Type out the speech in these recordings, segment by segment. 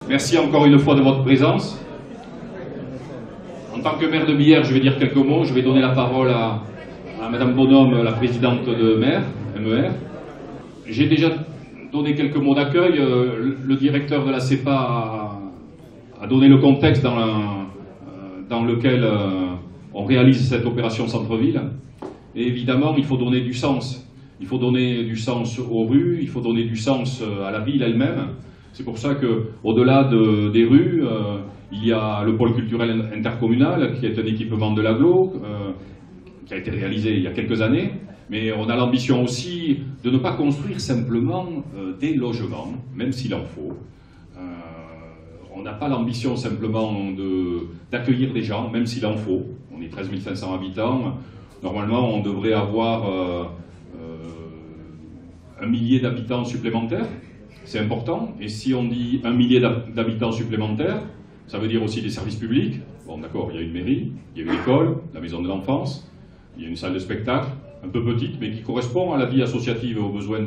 Merci encore une fois de votre présence. En tant que maire de Billère, je vais dire quelques mots. Je vais donner la parole à Madame Bonhomme, la présidente de MER. J'ai déjà donné quelques mots d'accueil. Le directeur de la CEPA a donné le contexte dans lequel on réalise cette opération centre-ville. Et évidemment, il faut donner du sens. Il faut donner du sens aux rues, il faut donner du sens à la ville elle-même. C'est pour ça qu'au-delà des rues, il y a le pôle culturel intercommunal, qui est un équipement de l'agglo, qui a été réalisé il y a quelques années. Mais on a l'ambition aussi de ne pas construire simplement des logements, même s'il en faut. On n'a pas l'ambition simplement d'accueillir des gens, même s'il en faut. On est 13 500 habitants. Normalement, on devrait avoir 1 millier d'habitants supplémentaires. C'est important. Et si on dit 1 millier d'habitants supplémentaires, ça veut dire aussi des services publics. Bon, d'accord, il y a une mairie, il y a une école, la maison de l'enfance, il y a une salle de spectacle, un peu petite, mais qui correspond à la vie associative et aux besoins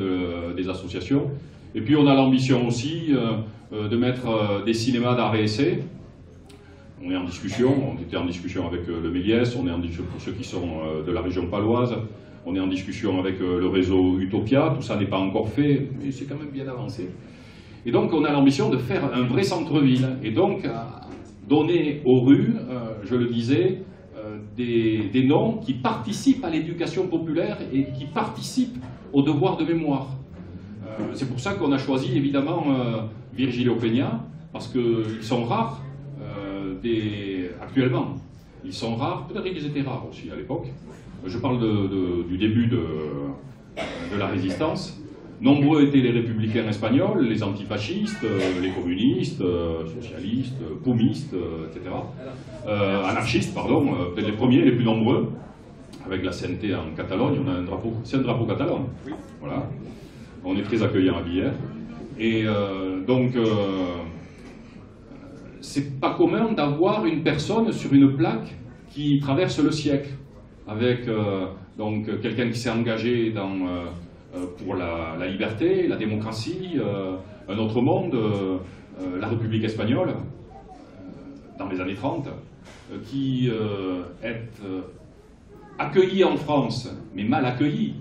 des associations. Et puis on a l'ambition aussi de mettre des cinémas d'art et essai. On est en discussion, on était en discussion avec le Méliès, on est en discussion pour ceux qui sont de la région paloise, on est en discussion avec le réseau Utopia, tout ça n'est pas encore fait, mais c'est quand même bien avancé. Et donc on a l'ambition de faire un vrai centre-ville, et donc donner aux rues, je le disais, des noms qui participent à l'éducation populaire et qui participent au devoir de mémoire. C'est pour ça qu'on a choisi évidemment Virgilio Peña, parce qu'ils sont rares actuellement. Ils sont rares, peut-être qu'ils étaient rares aussi à l'époque. Je parle du début de la résistance. Nombreux étaient les républicains espagnols, les antifascistes, les communistes, socialistes, poumistes, etc. Anarchistes, pardon, peut-être les premiers, les plus nombreux. Avec la CNT en Catalogne, on a un drapeau, c'est un drapeau catalan. Voilà. On est très accueillants à Billère. Et donc, c'est pas commun d'avoir une personne sur une plaque qui traverse le siècle, avec donc quelqu'un qui s'est engagé pour la liberté, la démocratie, un autre monde, la République espagnole, dans les années 30, qui est accueilli en France, mais mal accueilli.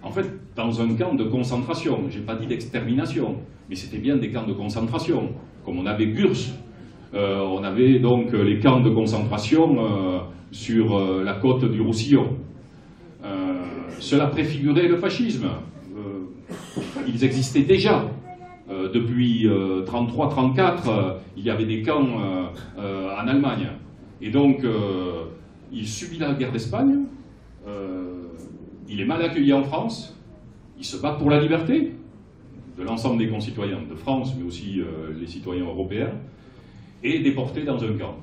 En fait, dans un camp de concentration, j'ai pas dit d'extermination, mais c'était bien des camps de concentration, comme on avait Gurs. On avait donc les camps de concentration sur la côte du Roussillon. Cela préfigurait le fascisme. Ils existaient déjà. Depuis 1933-1934, il y avait des camps en Allemagne. Et donc, il subit la guerre d'Espagne. Il est mal accueilli en France. Il se bat pour la liberté de l'ensemble des concitoyens de France, mais aussi les citoyens européens, et déporté dans un camp.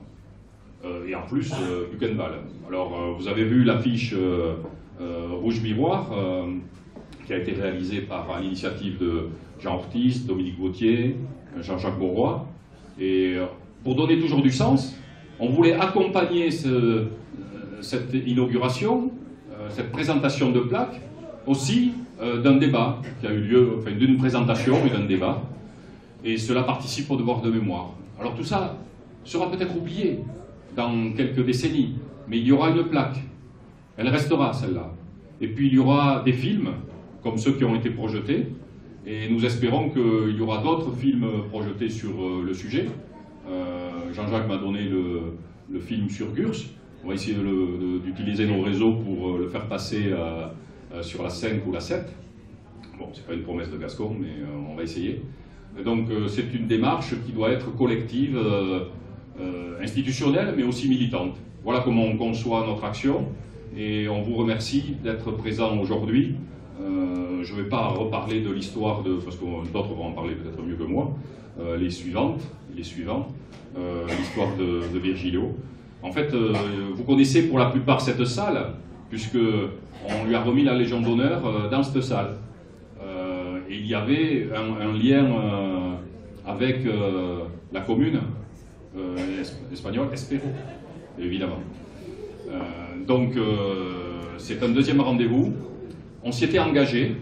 Et en plus, Buchenwald. Alors, vous avez vu l'affiche Rouge Miroir, qui a été réalisée à l'initiative de Jean Ortiz, Dominique Gauthier, Jean-Jacques Beauroy. Et pour donner toujours du sens, on voulait accompagner cette inauguration, cette présentation de plaques, aussi d'un débat qui a eu lieu, enfin d'une présentation et d'un débat. Et cela participe au devoir de mémoire. Alors tout ça sera peut-être oublié dans quelques décennies, mais il y aura une plaque. Elle restera, celle-là. Et puis il y aura des films, comme ceux qui ont été projetés, et nous espérons qu'il y aura d'autres films projetés sur le sujet. Jean-Jacques m'a donné le film sur Gurs. On va essayer d'utiliser nos réseaux pour le faire passer sur la 5 ou la 7. Bon, c'est pas une promesse de Gascon, mais on va essayer. Et donc c'est une démarche qui doit être collective, institutionnelle, mais aussi militante. Voilà comment on conçoit notre action. Et on vous remercie d'être présent aujourd'hui. Je ne vais pas reparler de l'histoire, parce que d'autres vont en parler peut-être mieux que moi, les suivants, l'histoire de Virgilio. En fait, vous connaissez pour la plupart cette salle, puisqu'on lui a remis la Légion d'honneur dans cette salle. Et il y avait un lien avec la commune espagnole, Espero, évidemment. Donc, c'est un deuxième rendez-vous. On s'y était engagé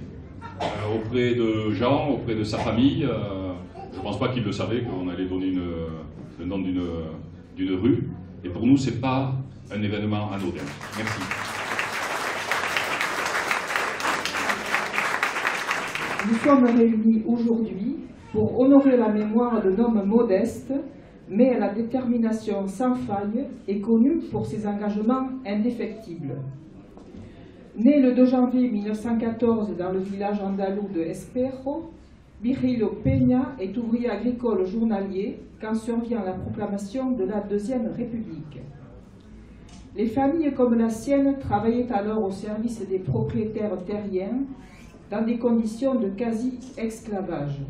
auprès de Jean, auprès de sa famille, Je ne pense pas qu'il le savait, qu'on allait donner le nom d'une rue. Et pour nous, ce n'est pas un événement anodin. Merci. Nous sommes réunis aujourd'hui pour honorer la mémoire d'un homme modeste, mais à la détermination sans faille et connu pour ses engagements indéfectibles. Né le 2 janvier 1914 dans le village andalou de Espejo, Virgilio Peña est ouvrier agricole journalier quand survient la proclamation de la Deuxième République. Les familles comme la sienne travaillaient alors au service des propriétaires terriens dans des conditions de quasi-esclavage.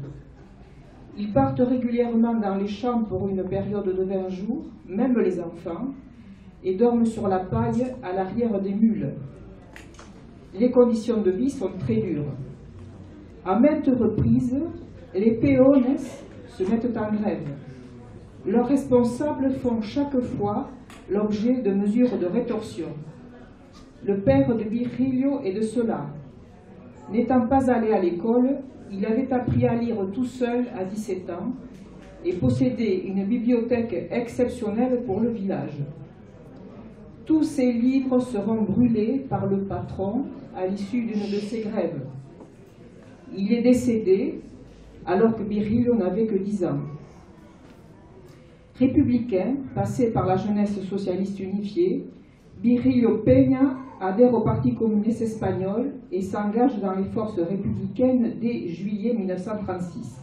Ils partent régulièrement dans les champs pour une période de 20 jours, même les enfants, et dorment sur la paille à l'arrière des mules. Les conditions de vie sont très dures. À maintes reprises, les peones se mettent en grève. Leurs responsables font chaque fois l'objet de mesures de rétorsion. Le père de Virgilio est de cela. N'étant pas allé à l'école, il avait appris à lire tout seul à 17 ans et possédait une bibliothèque exceptionnelle pour le village. Tous ses livres seront brûlés par le patron à l'issue d'une de ces grèves. Il est décédé alors que Virgilio n'avait que 10 ans. Républicain, passé par la jeunesse socialiste unifiée, Virgilio Peña adhère au Parti communiste espagnol et s'engage dans les forces républicaines dès juillet 1936.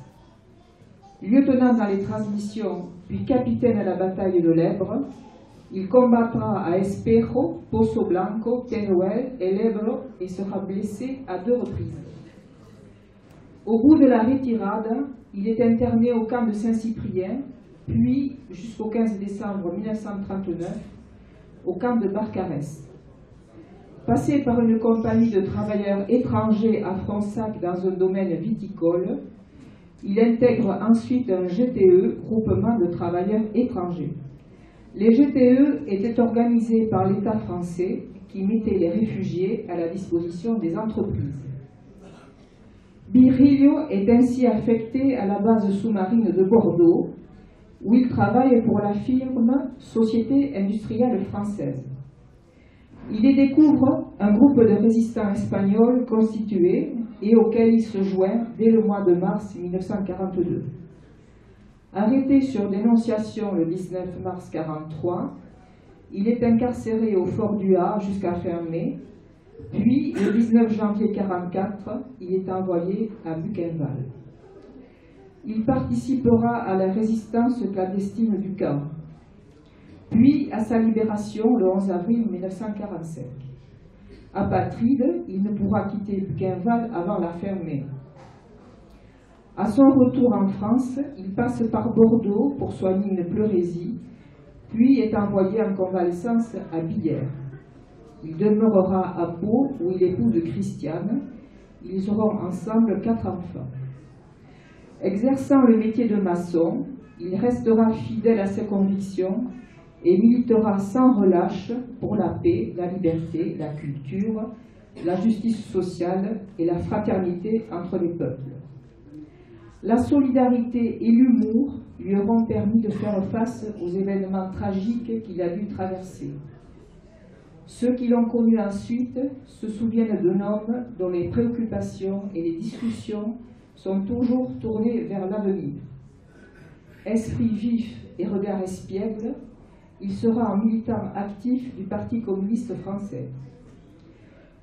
Lieutenant dans les transmissions, puis capitaine à la bataille de l'Èbre, il combattra à Espejo, Pozo Blanco, Teruel et l'Èbre et sera blessé à 2 reprises. Au bout de la retirade, il est interné au camp de Saint-Cyprien, puis jusqu'au 15 décembre 1939, au camp de Barcarès. Passé par une compagnie de travailleurs étrangers à Fronsac dans un domaine viticole, il intègre ensuite un GTE, groupement de travailleurs étrangers. Les GTE étaient organisés par l'État français qui mettait les réfugiés à la disposition des entreprises. Virgilio est ainsi affecté à la base sous-marine de Bordeaux, où il travaille pour la firme Société industrielle française. Il y découvre un groupe de résistants espagnols constitué et auquel il se joint dès le mois de mars 1942. Arrêté sur dénonciation le 19 mars 1943, il est incarcéré au fort du Ha jusqu'à fin mai, puis le 19 janvier 1944, il est envoyé à Buchenwald. Il participera à la résistance clandestine du camp, puis à sa libération le 11 avril 1945. Apatride, il ne pourra quitter Buchenwald avant la fin mai. À son retour en France, il passe par Bordeaux pour soigner une pleurésie, puis est envoyé en convalescence à Billère. Il demeurera à Pau où il épouse Christiane. Ils auront ensemble 4 enfants. Exerçant le métier de maçon, il restera fidèle à ses convictions et militera sans relâche pour la paix, la liberté, la culture, la justice sociale et la fraternité entre les peuples. La solidarité et l'humour lui auront permis de faire face aux événements tragiques qu'il a dû traverser. Ceux qui l'ont connu ensuite se souviennent d'un homme dont les préoccupations et les discussions sont toujours tournées vers l'avenir. Esprit vif et regard espiègle, il sera un militant actif du Parti communiste français.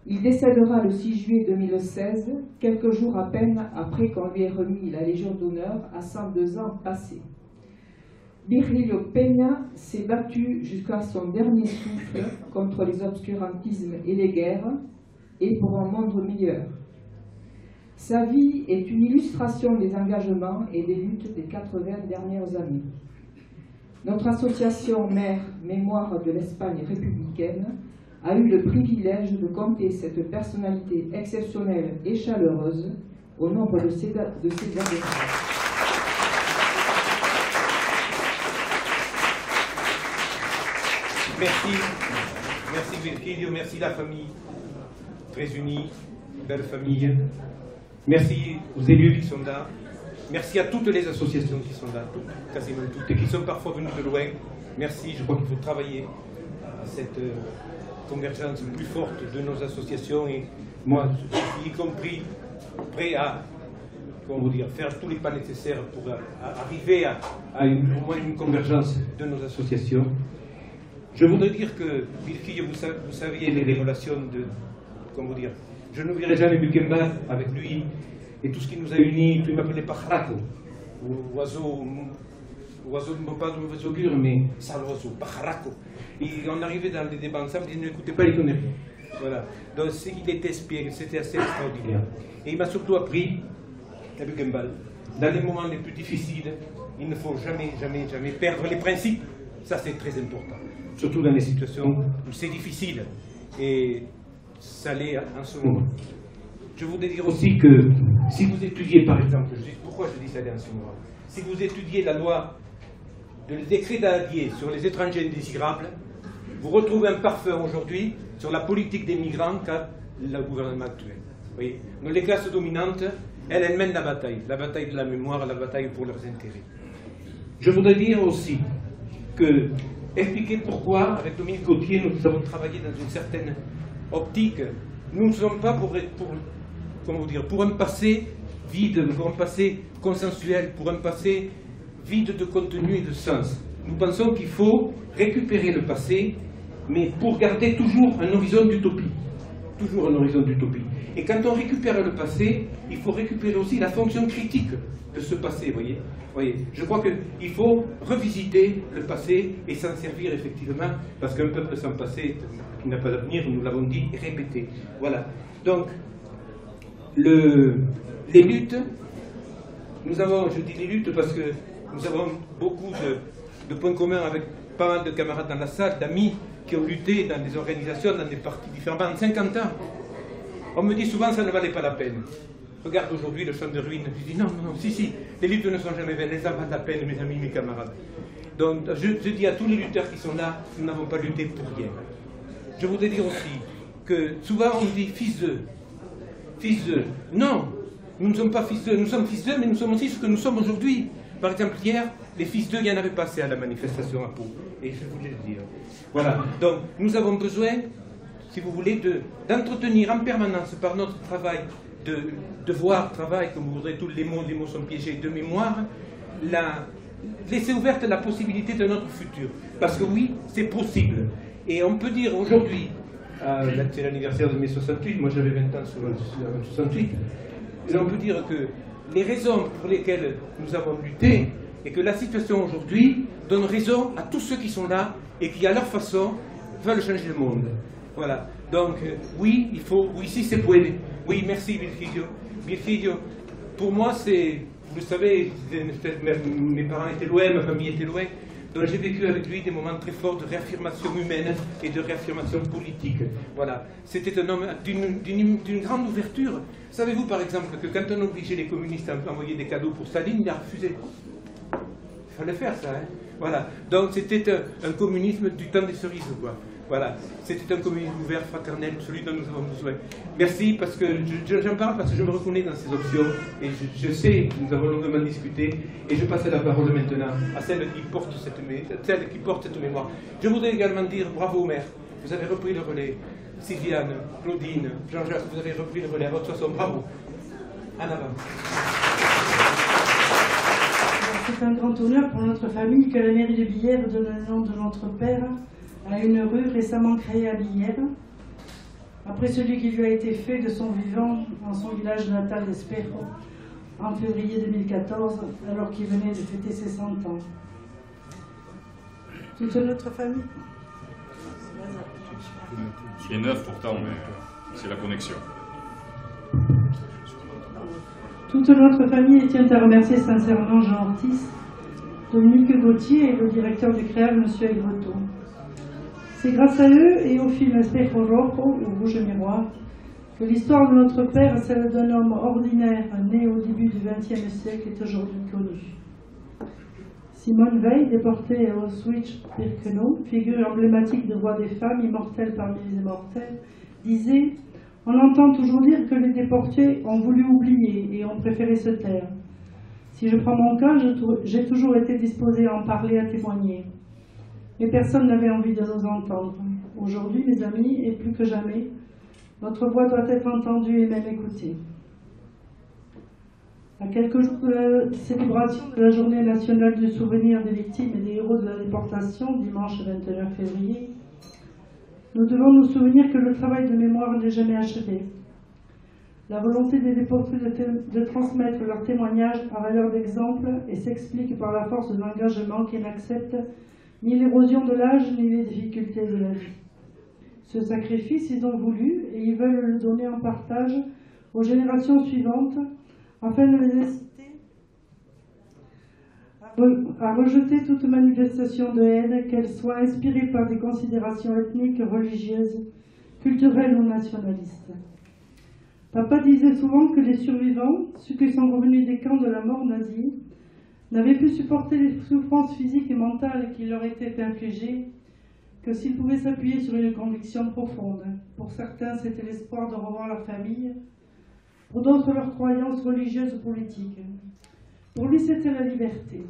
Il décédera le 6 juillet 2016, quelques jours à peine après qu'on lui ait remis la Légion d'honneur à 102 ans passés. Virgilio Peña s'est battu jusqu'à son dernier souffle contre les obscurantismes et les guerres, et pour un monde meilleur. Sa vie est une illustration des engagements et des luttes des 80 dernières années. Notre association Mère Mémoire de l'Espagne républicaine a eu le privilège de compter cette personnalité exceptionnelle et chaleureuse au nombre de ses adhérents. Merci Virgilio, merci la famille, très unie, belle famille. Merci aux élus qui sont là, Merci à toutes les associations qui sont là, quasiment toutes, et qui sont parfois venues de loin. Merci, je crois qu'il faut travailler à cette convergence plus forte de nos associations, et moi, y compris, prêt à faire tous les pas nécessaires pour arriver à au moins une convergence de nos associations. Je voudrais dire que, Virgilio, vous saviez les relations de, je n'oublierai jamais Buchenbach avec lui, et tout ce qui nous a unis. Il m'appelait Pajaraco, oiseau, pas de augure, mais sale oiseau, Pajaraco. Et on arrivait dans des débats ensemble, il n'écoutait pas les conneries. Voilà. Donc il était espiègle, c'était assez extraordinaire. Et il m'a surtout appris, à Buchenbach, dans les moments les plus difficiles, il ne faut jamais, jamais, jamais perdre les principes. Ça, c'est très important. Surtout dans les situations où c'est difficile. Et ça l'est en ce moment. Je voudrais dire aussi que si vous étudiez, par exemple, pourquoi je dis ça l'est en ce moment, si vous étudiez la loi, le décret d'Aladier sur les étrangers indésirables, vous retrouvez un parfum aujourd'hui sur la politique des migrants qu'a le gouvernement actuel. Vous voyez, donc les classes dominantes, elles mènent la bataille de la mémoire, la bataille pour leurs intérêts. Je voudrais dire aussi que, expliquer pourquoi, avec Dominique Gauthier, nous avons travaillé dans une certaine optique. Nous ne sommes pas pour un passé vide, pour un passé consensuel, pour un passé vide de contenu et de sens. Nous pensons qu'il faut récupérer le passé, mais pour garder toujours un horizon d'utopie. Toujours un horizon d'utopie. Et quand on récupère le passé, il faut récupérer aussi la fonction critique de ce passé, voyez. Je crois qu'il faut revisiter le passé et s'en servir effectivement, parce qu'un peuple sans passé qui n'a pas d'avenir, nous l'avons dit et répété. Voilà. Donc, les luttes, je dis les luttes parce que nous avons beaucoup de points communs avec pas mal de camarades dans la salle, d'amis qui ont lutté dans des organisations, dans des partis différents, pendant 50 ans. On me dit souvent ça ne valait pas la peine. Regarde aujourd'hui le champ de ruines. Je dis non, si, les luttes ne sont jamais vaines, elles en valent la peine, mes amis, mes camarades. Donc je dis à tous les lutteurs qui sont là, nous n'avons pas lutté pour rien. Je voudrais dire aussi que souvent on dit fils d'eux. Non, nous ne sommes pas fils d'eux, nous sommes fils d'eux, mais nous sommes aussi ce que nous sommes aujourd'hui. Par exemple, hier, les fils d'eux, il y en avait pas assez à la manifestation à Pau. Et je voulais le dire. Voilà. Donc, nous avons besoin, si vous voulez, d'entretenir en permanence par notre travail, de devoir, travail, comme vous voudrez, tous les mots sont piégés, de mémoire, laisser ouverte la possibilité de notre futur. Parce que oui, c'est possible. Et on peut dire aujourd'hui, c'est l'anniversaire de mai 68, moi j'avais 20 ans sur 68, et on peut dire que les raisons pour lesquelles nous avons lutté, et que la situation aujourd'hui donne raison à tous ceux qui sont là, et qui à leur façon veulent changer le monde. Voilà. Donc, oui, si c'est possible. Oui, merci Virgilio. Virgilio, pour moi, c'est, vous le savez, mes parents étaient loin, ma famille était loin, donc j'ai vécu avec lui des moments très forts de réaffirmation humaine et de réaffirmation politique. Voilà. C'était un homme d'une grande ouverture. Savez-vous, par exemple, que quand on obligeait les communistes à envoyer des cadeaux pour Staline, il a refusé. Il fallait faire ça, hein. Voilà. Donc c'était un communisme du temps des cerises, quoi. Voilà. C'était un communisme ouvert, fraternel, celui dont nous avons besoin. Merci, parce que j'en parle parce que je me reconnais dans ces options, et je sais que nous avons longuement discuté, et je passe la parole maintenant à celle qui porte cette mémoire. Je voudrais également dire bravo au maire. Vous avez repris le relais. Sylviane, Claudine, Jean-Jacques, vous avez repris le relais à votre façon. Bravo. En avant. C'est un grand honneur pour notre famille que la mairie de Billère donne le nom de notre père à une rue récemment créée à Billère, après celui qui lui a été fait de son vivant dans son village natal d'Espejo en février 2014, alors qu'il venait de fêter ses 100 ans. Toute notre famille. Il est neuf pourtant, mais c'est la connexion. Toute notre famille tient à remercier sincèrement Jean Ortiz, Dominique Gauthier et le directeur du CREAL, M. Aigretot. C'est grâce à eux et au film Espejo Rojo, ou Rouge Miroir, que l'histoire de notre père, celle d'un homme ordinaire né au début du XXe siècle, est aujourd'hui connue. Simone Veil, déportée à Auschwitz-Birkenau, figure emblématique de voix des femmes, immortelles parmi les immortels, disait « On entend toujours dire que les déportés ont voulu oublier et ont préféré se taire. Si je prends mon cas, j'ai toujours été disposée à en parler, à témoigner. Mais personne n'avait envie de nous entendre. Aujourd'hui, mes amis, et plus que jamais, notre voix doit être entendue et même écoutée. À quelques jours de la célébration de la Journée nationale du souvenir des victimes et des héros de la déportation, dimanche 29 février, nous devons nous souvenir que le travail de mémoire n'est jamais achevé. La volonté des déportés de transmettre leurs témoignages à valeur d'exemple et s'explique par la force d'un engagement qui n'accepte ni l'érosion de l'âge ni les difficultés de la vie. Ce sacrifice, ils ont voulu et ils veulent le donner en partage aux générations suivantes afin de les inciter à rejeter toute manifestation de haine, qu'elle soit inspirée par des considérations ethniques, religieuses, culturelles ou nationalistes. Papa disait souvent que les survivants, ceux qui sont revenus des camps de la mort nazie, n'avaient pu supporter les souffrances physiques et mentales qui leur étaient infligées que s'ils pouvaient s'appuyer sur une conviction profonde. Pour certains, c'était l'espoir de revoir leur famille, pour d'autres, leurs croyances religieuses ou politiques. Pour lui, c'était la liberté.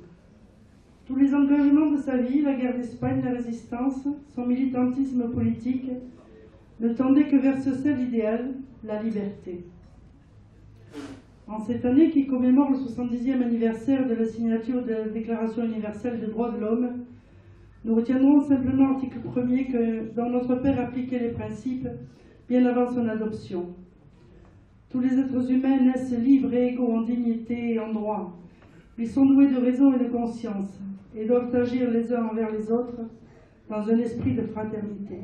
Tous les engagements de sa vie, la guerre d'Espagne, la résistance, son militantisme politique, ne tendaient que vers ce seul idéal, la liberté. En cette année qui commémore le 70e anniversaire de la signature de la Déclaration universelle des droits de l'homme, nous retiendrons simplement l'article 1er que dans notre Père appliquait les principes bien avant son adoption. Tous les êtres humains naissent libres et égaux en dignité et en droit. Ils sont doués de raison et de conscience et doivent agir les uns envers les autres dans un esprit de fraternité.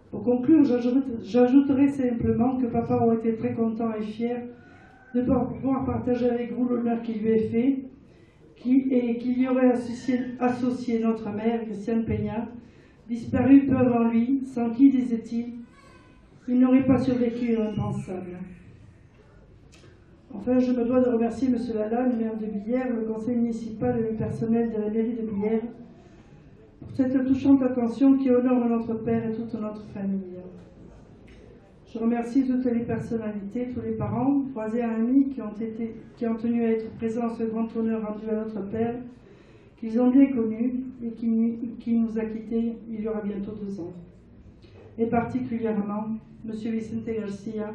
Pour conclure, j'ajouterai simplement que papa aurait été très content et fier de pouvoir partager avec vous l'honneur qui lui est fait et qu'il y aurait associé notre mère, Christiane Peña, disparue peu avant lui, sans qui, disait-il, il n'aurait pas survécu à l'impensable. Enfin, je me dois de remercier M. Lalanne, maire de Billère, le conseil municipal et le personnel de la mairie de Billère, pour cette touchante attention qui honore notre père et toute notre famille. Je remercie toutes les personnalités, tous les parents, voisins et amis qui ont tenu à être présents à ce grand honneur rendu à notre père, qu'ils ont bien connu et qui nous a quittés il y aura bientôt 2 ans. Et particulièrement M. Vicente Garcia,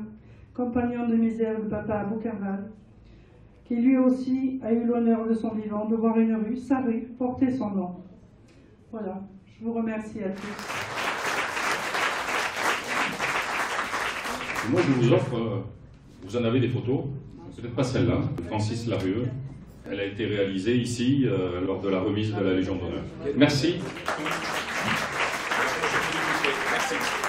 compagnon de misère de papa à Bucarval, qui lui aussi a eu l'honneur de son vivant de voir une rue, sa rue, porter son nom. Voilà, je vous remercie à tous. Moi, je vous offre, vous en avez des photos, peut-être pas celle-là, de Francis Larieux. Elle a été réalisée ici, lors de la remise de la Légion d'honneur. Merci. Merci.